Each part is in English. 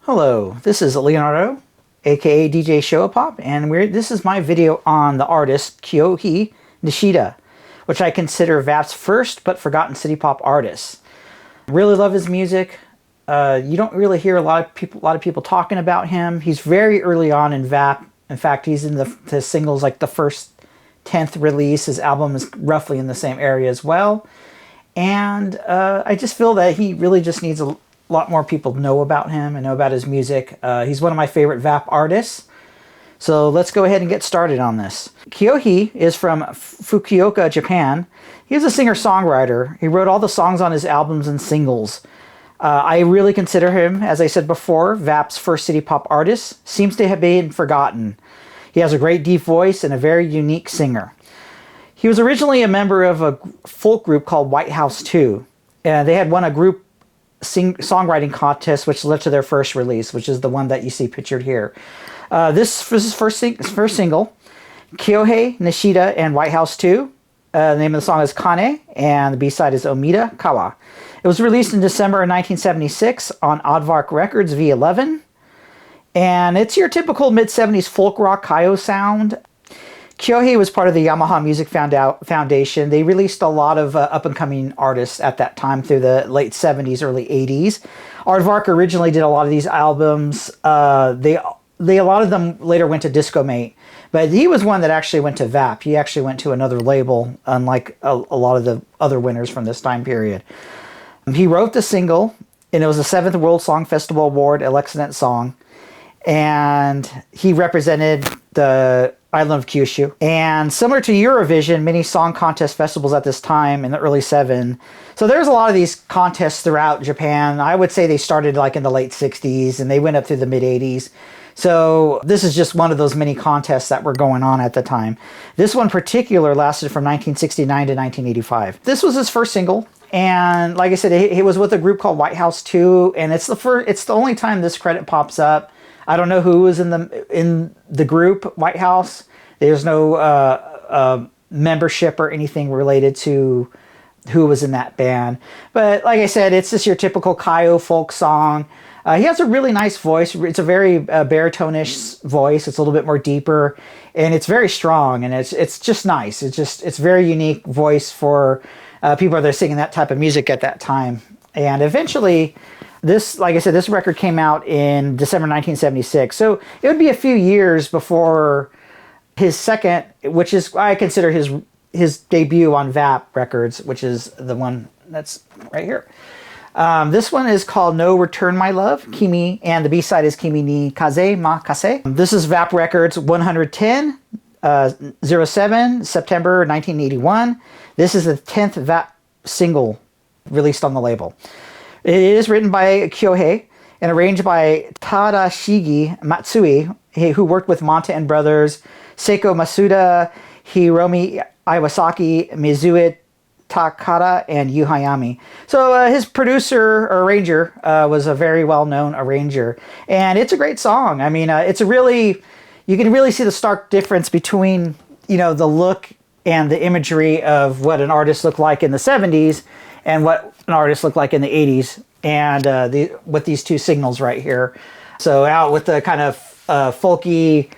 Hello, this is Leonardo, aka DJ Showapop, and this is my video on the artist Kyohei Nishida, which I consider VAP's first but forgotten city pop artist. Really love his music. You don't really hear a lot of people talking about him. He's very early on in VAP. In fact, he's in the singles like the first 10th release. His album is roughly in the same area as well. And I just feel that he really just needs a lot more people to know about him and know about his music. He's one of my favorite VAP artists. So let's go ahead and get started on this. Kyohei is from Fukuoka, Japan. He was a singer-songwriter. He wrote all the songs on his albums and singles. I really consider him, as I said before, VAP's first city pop artist. Seems to have been forgotten. He has a great deep voice and a very unique singer. He was originally a member of a folk group called White House 2. They had won a group songwriting contest, which led to their first release, which is the one that you see pictured here. This was his first single, Kyohei Nishida and White House 2. The name of the song is Kane, and the B-side is Omida Kawa. It was released in December of 1976 on Aardvark Records V11. And it's your typical mid-70s folk rock Kaio sound. Kyohei was part of the Yamaha Music Foundation. They released a lot of up-and-coming artists at that time through the late 70s, early 80s. Aardvark originally did a lot of these albums. A lot of them later went to Discomate. But he was one that actually went to VAP. He actually went to another label, unlike a lot of the other winners from this time period. He wrote the single, and it was the 7th World Song Festival Award, Excellent Song. And he represented the island of Kyushu. And similar to Eurovision, many song contest festivals at this time in the early 70s. So there's a lot of these contests throughout Japan. I would say they started like in the late 60s and they went up through the mid 80s. So this is just one of those many contests that were going on at the time. This one in particular lasted from 1969 to 1985. This was his first single. And like I said, he was with a group called White House 2. And it's the only time this credit pops up. I don't know who was in the group White House. There's no membership or anything related to who was in that band. But like I said, it's just your typical Kaio folk song. He has a really nice voice. It's a very baritone-ish voice. It's a little bit more deeper, and it's very strong, and it's just nice. It's very unique voice for people that are singing that type of music at that time. And eventually, like I said, this record came out in December 1976. So it would be a few years before his second, which is, I consider his debut on VAP Records, which is the one that's right here. This one is called No Return My Love, Kimi, and the B-side is Kimi ni Kaze ma Kase. This is VAP Records 110, 07, September 1981. This is the 10th VAP single released on the label. It is written by Kyohei and arranged by Tadashigi Matsui, who worked with Monta and Brothers, Seiko Masuda, Hiromi Iwasaki, Mizuo Takada, and Yu Hayami. So his producer or arranger was a very well-known arranger. And it's a great song. I mean, you can really see the stark difference between, the look and the imagery of what an artist looked like in the 70s and what an artist looked like in the 80s, and with these two signals right here. So out with the kind of folky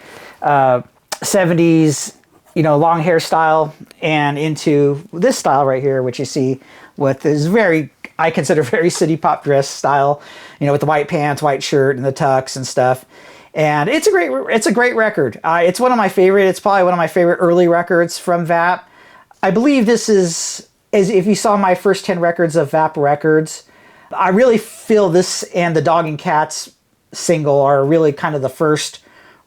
70s, long hairstyle, and into this style right here, which you see with this I consider very city pop dress style, with the white pants, white shirt, and the tux and stuff. And it's a great record. It's one of my favorite. It's probably one of my favorite early records from VAP. I believe this is if you saw my first 10 records of VAP Records, I really feel this and the Dog and Cats single are really kind of the first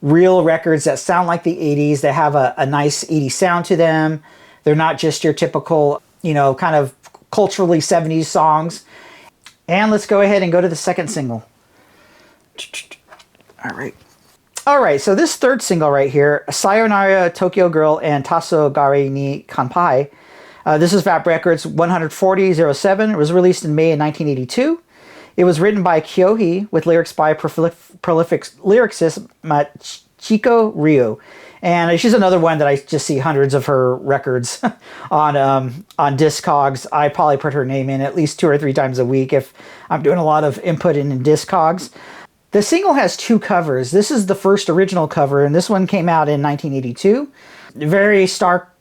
real records that sound like the 80s. They have a nice 80s sound to them. They're not just your typical, kind of culturally 70s songs. And let's go ahead and go to the second single. All right, so this third single right here, Sayonara Tokyo Girl and Tasso Gare ni Kanpai. This is VAP Records 140-07. It was released in May of 1982. It was written by Kyohei with lyrics by prolific lyricist Machiko Ryu. And she's another one that I just see hundreds of her records on Discogs. I probably put her name in at least 2 or 3 times a week if I'm doing a lot of input in Discogs. The single has 2 covers. This is the first original cover, and this one came out in 1982. Very stark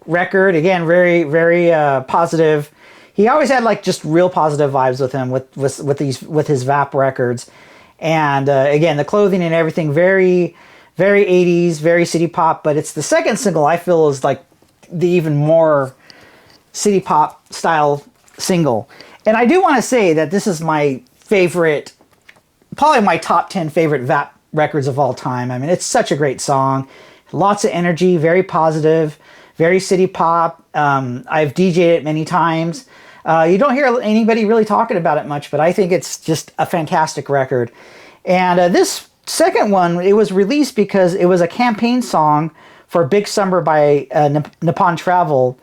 record. Again, very, very positive. He always had like just real positive vibes with him with his VAP records. And again, the clothing and everything, very, very 80s, very city pop. But it's the second single I feel is like the even more city pop style single. And I do want to say that this is my favorite, probably my top 10 favorite VAP records of all time. I mean, it's such a great song. Lots of energy, very positive, very city pop. I've DJ'd it many times. You don't hear anybody really talking about it much, but I think it's just a fantastic record. And this second one, it was released because it was a campaign song for Big Summer by Nippon Travel.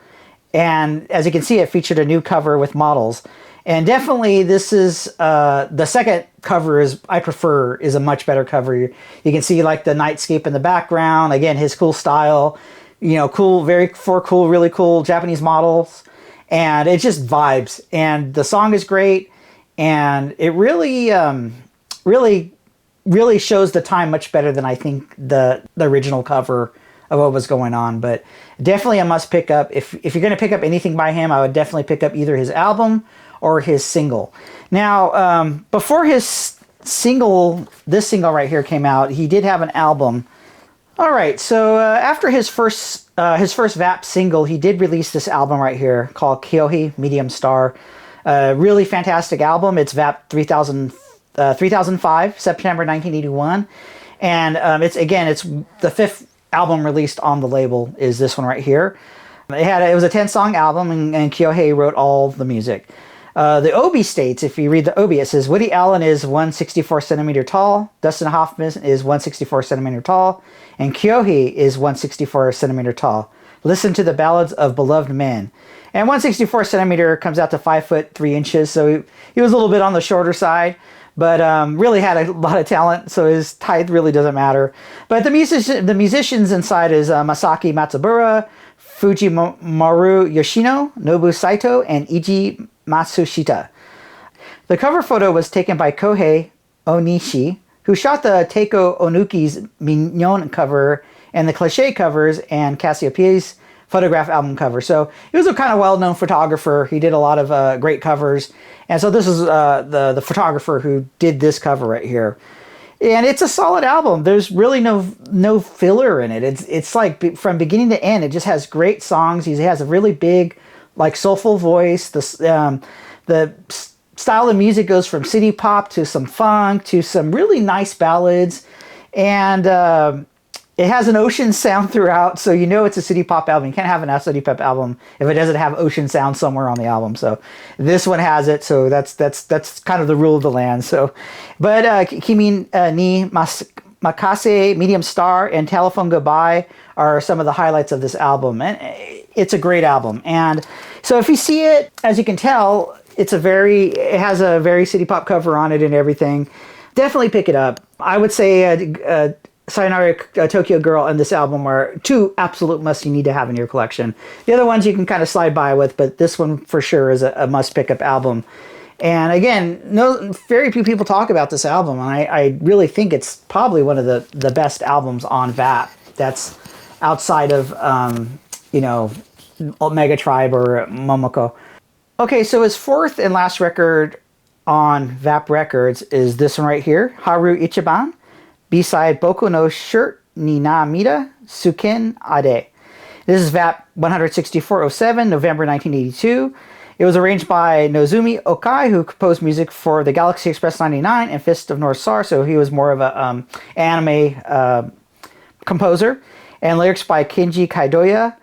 And as you can see, it featured a new cover with models. And definitely this is, the second cover I prefer is a much better cover. You can see like the nightscape in the background. Again, his cool style, you know, cool, really cool Japanese models. And it just vibes. And the song is great. And it really, really shows the time much better than I think the original cover of what was going on. But definitely a must pick up. If you're going to pick up anything by him, I would definitely pick up either his album or his single. Now, before his single, this single right here came out, he did have an album. All right, so after his first VAP single, he did release this album right here called Kyohei Medium Star. Really fantastic album. It's VAP 3005, September 1981. And it's the 5th album released on the label is this one right here. It was a 10-song album, and Kyohei wrote all the music. The Obi states, if you read the Obi, it says, Woody Allen is 164 centimeter tall, Dustin Hoffman is 164 centimeter tall, and Kyohei is 164 centimeter tall. Listen to the ballads of beloved men. And 164 centimeter comes out to 5 foot 3 inches, so he was a little bit on the shorter side, but really had a lot of talent, so his height really doesn't matter. But the musicians inside is Masaki Matsubara, Fujimaru Yoshino, Nobu Saito, and Iji Matsushita. The cover photo was taken by Kyohei Onishi, who shot the Teiko Onuki's Mignon cover and the Cliché covers and Cassiopeia's photograph album cover. So he was a kind of well-known photographer. He did a lot of great covers. And so this is the photographer who did this cover right here. And it's a solid album. There's really no filler in it. It's like from beginning to end, it just has great songs. He has a really big, like soulful voice. The style of music goes from city pop to some funk to some really nice ballads. And it has an ocean sound throughout, so you know it's a city pop album. You can't have a city pop album if it doesn't have ocean sound somewhere on the album. So this one has it, so that's kind of the rule of the land. So, but Kimi ni Makase, Medium Star, and Telephone Goodbye are some of the highlights of this album, and it's a great album. And so if you see it, as you can tell, it has a very city pop cover on it and everything. Definitely pick it up. I would say Sayonara Tokyo Girl and this album are 2 absolute musts you need to have in your collection. The other ones you can kind of slide by with, but this one for sure is a must pick up album. And again, very few people talk about this album, and I really think it's probably one of the best albums on VAP that's outside of Omega Tribe or Momoko. Okay, so his 4th and last record on VAP Records is this one right here, Haru Ichiban. B-side Boku no Shirt ni Namida Suken Ade. This is VAP 16407, November 1982. It was arranged by Nozumi Okai, who composed music for the Galaxy Express 99 and Fist of North Star, so he was more of an anime composer. And lyrics by Kenji Kaidoya,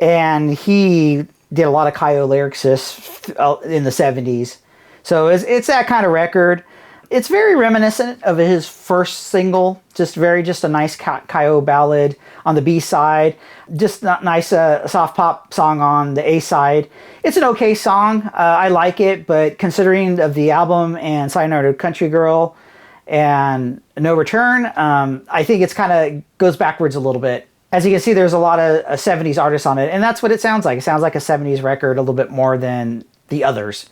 and he did a lot of Kaio lyricists in the 70s. So it's that kind of record. It's very reminiscent of his first single, just a nice Kaio ballad on the B side, just a nice soft pop song on the A side. It's an okay song. I like it, but considering of the album and Sayonara Country Girl and No Return, I think it's kind of goes backwards a little bit. As you can see, there's a lot of 70s artists on it, and that's what it sounds like. It sounds like a 70s record a little bit more than the others.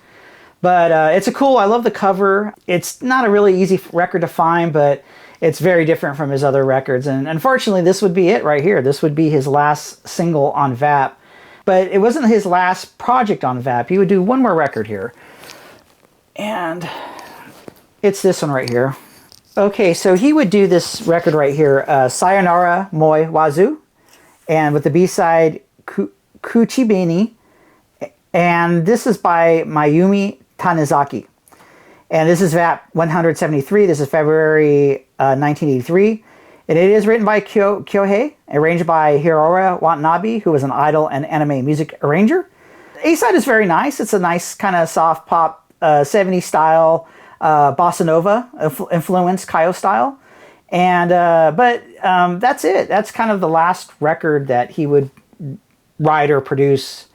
But it's a cool, I love the cover. It's not a really easy record to find, but it's very different from his other records. And unfortunately, this would be it right here. This would be his last single on VAP. But it wasn't his last project on VAP. He would do one more record here. And it's this one right here. Okay, so he would do this record right here, Sayonara Moi Wazu, and with the B-side Kuchibeni. And this is by Mayumi Tanizaki. And this is VAP 173. This is February 1983. And it is written by Kyohei, arranged by Hiroya Watanabe, who was an idol and anime music arranger. The A-side is very nice. It's a nice kind of soft pop, 70s style, bossa nova influenced Kaio style. And but that's it. That's kind of the last record that he would write or produce,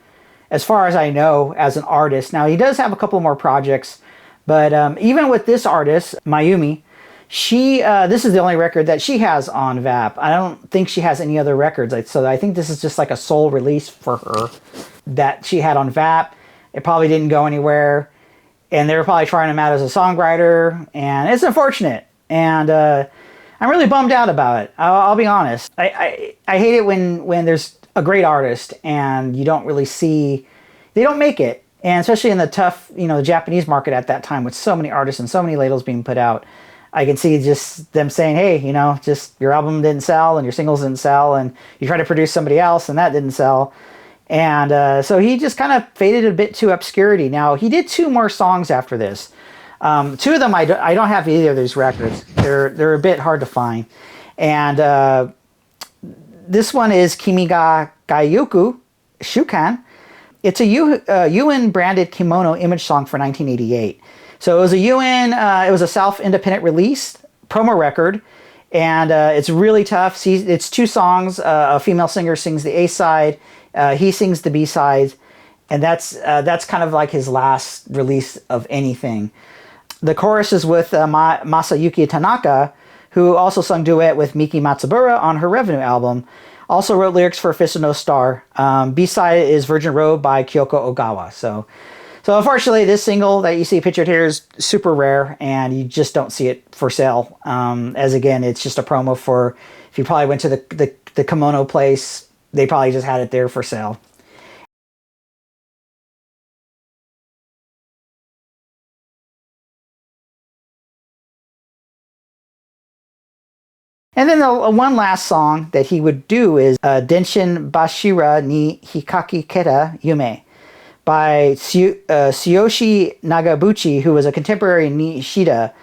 as far as I know, as an artist. Now, he does have a couple more projects, but even with this artist, Mayumi, this is the only record that she has on VAP. I don't think she has any other records, so I think this is just like a sole release for her that she had on VAP. It probably didn't go anywhere, and they were probably trying him out as a songwriter, and it's unfortunate. And I'm really bummed out about it. I'll be honest. I hate it when there's a great artist and you don't really see, they don't make it. And especially in the tough, the Japanese market at that time with so many artists and so many labels being put out, I can see just them saying, hey, just your album didn't sell and your singles didn't sell, and you try to produce somebody else and that didn't sell. And so he just kind of faded a bit to obscurity. Now, he did 2 more songs after this. 2 of them I don't have either of these records. They're a bit hard to find. And this one is Kimi ga Gaiyuku Shukan. It's a UN branded kimono image song for 1988. So it was a UN, it was a self-independent release, promo record, and it's really tough. It's 2 songs. A female singer sings the A side, he sings the B side, and that's kind of like his last release of anything. The chorus is with Masayuki Tanaka, who also sung duet with Miki Matsubara on her Revenue album. Also wrote lyrics for Fist of No Star. B-side is Virgin Road by Kyoko Ogawa. So unfortunately, this single that you see pictured here is super rare, and you just don't see it for sale. As again, it's just a promo for, if you probably went to the kimono place, they probably just had it there for sale. And then the one last song that he would do is Denshin Bashira ni Hikaki Keta Yume by Tsuyoshi Nagabuchi, who was a contemporary Nishida.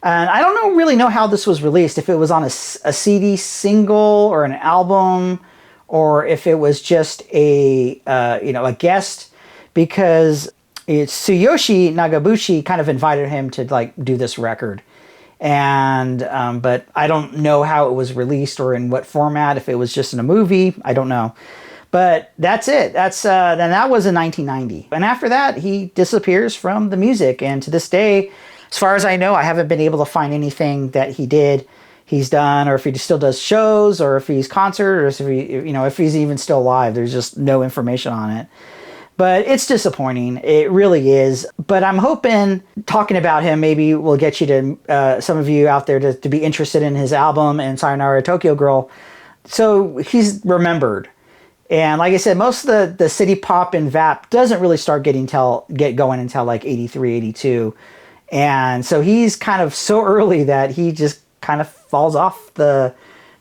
And I don't really know how this was released, if it was on a CD single or an album, or if it was just a guest, because Tsuyoshi Nagabuchi kind of invited him to do this record. And but I don't know how it was released or in what format, if it was just in a movie, I don't know. But that's it. Then that was in 1990. And after that, he disappears from the music. And to this day, as far as I know, I haven't been able to find anything that he's done, or if he still does shows, or if he's concert, or if he's even still alive. There's just no information on it. But it's disappointing. It really is. But I'm hoping talking about him maybe will get you to, some of you out there to be interested in his album and Sayonara Tokyo Girl. So he's remembered. And like I said, most of the city pop and VAP doesn't really start get going until like 83, 82. And so he's kind of so early that he just kind of falls off the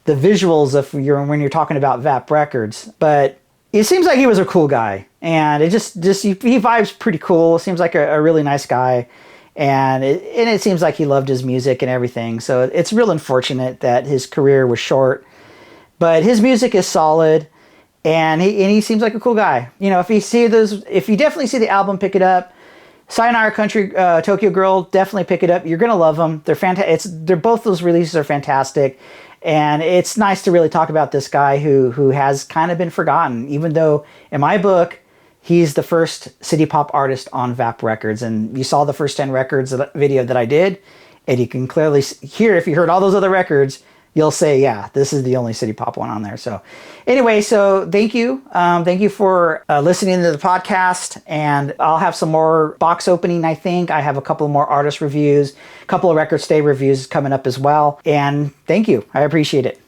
visuals when you're talking about VAP records. But it seems like he was a cool guy, and he vibes pretty cool. Seems like a really nice guy, and it seems like he loved his music and everything. So it's real unfortunate that his career was short, but his music is solid, and he seems like a cool guy. If you definitely see the album, pick it up. Sayonara Country Tokyo Girl, definitely pick it up. You're gonna love them. They're fantastic. Both those releases are fantastic. And it's nice to really talk about this guy who has kind of been forgotten, even though in my book, he's the first city pop artist on VAP Records. And you saw the first 10 records video that I did, and you can clearly hear, if you heard all those other records, you'll say, yeah, this is the only city pop one on there. So anyway, so thank you. Thank you for listening to the podcast, and I'll have some more box opening, I think. I have a couple more artist reviews, a couple of record stay reviews coming up as well. And thank you. I appreciate it.